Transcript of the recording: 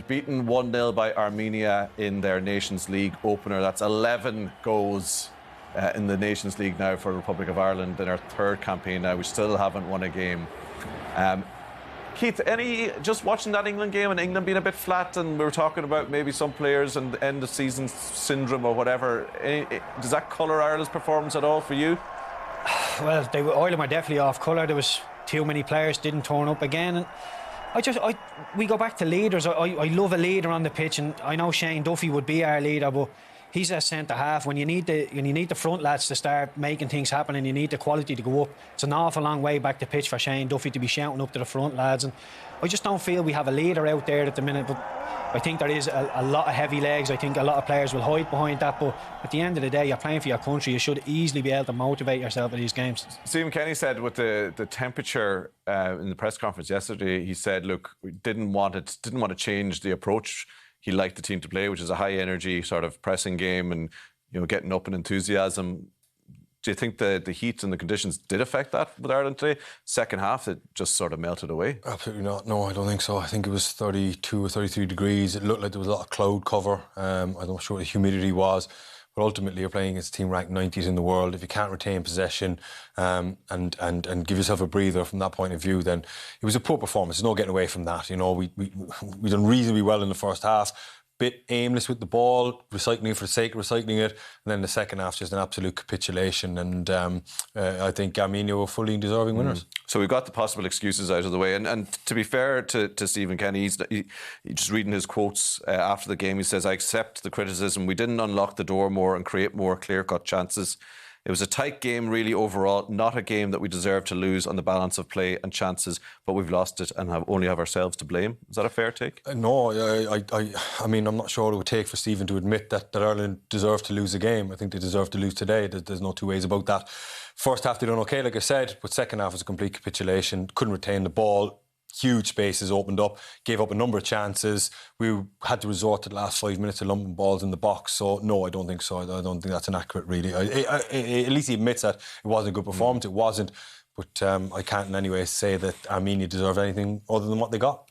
beaten 1-0 by Armenia in their Nations League opener. That's 11 goals in the Nations League now for the Republic of Ireland in our third campaign now. We still haven't won a game. Keith, just watching that England game and England being a bit flat, and we were talking about maybe some players and the end of season syndrome or whatever, does that colour Ireland's performance at all for you? Well, Ireland were definitely off colour. There was too many players didn't turn up again, and we go back to leaders. I love a leader on the pitch, and I know Shane Duffy would be our leader, but he's a centre half. When you need the front lads to start making things happen, and you need the quality to go up, it's an awful long way back the pitch for Shane Duffy to be shouting up to the front lads. And I just don't feel we have a leader out there at the minute. But I think there is a lot of heavy legs. I think a lot of players will hide behind that. But at the end of the day, you're playing for your country. You should easily be able to motivate yourself in these games. Stephen Kenny said with the temperature in the press conference yesterday, he said, look, we didn't want to change the approach. He liked the team to play, which is a high energy sort of pressing game and, you know, getting up in enthusiasm. Do you think the heat and the conditions did affect that with Ireland today? Second half, it just sort of melted away. Absolutely not. No, I don't think so. I think it was 32 or 33 degrees. It looked like there was a lot of cloud cover. I'm not sure what the humidity was. But ultimately, you're playing against a team ranked 90th in the world. If you can't retain possession and give yourself a breather from that point of view, then it was a poor performance. There's no getting away from that. You know, we done reasonably well in the first half. Bit aimless with the ball, recycling it for the sake of recycling it, and then the second half just an absolute capitulation. And I think Armenia were fully deserving winners. So we've got the possible excuses out of the way. And to be fair to Stephen Kenny, he's just reading his quotes after the game. He says, "I accept the criticism. We didn't unlock the door more and create more clear-cut chances. It was a tight game, really, overall. Not a game that we deserve to lose on the balance of play and chances, but we've lost it and only have ourselves to blame." Is that a fair take? No, I mean, I'm not sure what it would take for Stephen to admit that Ireland deserved to lose a game. I think they deserve to lose today. There's no two ways about that. First half, they done okay, like I said, but second half was a complete capitulation. Couldn't retain the ball. Huge spaces opened up, gave up a number of chances. We had to resort to the last 5 minutes of lumping balls in the box. So, no, I don't think so. I don't think that's inaccurate, really. At least he admits that it wasn't a good performance. It wasn't. But I can't in any way say that Armenia deserved anything other than what they got.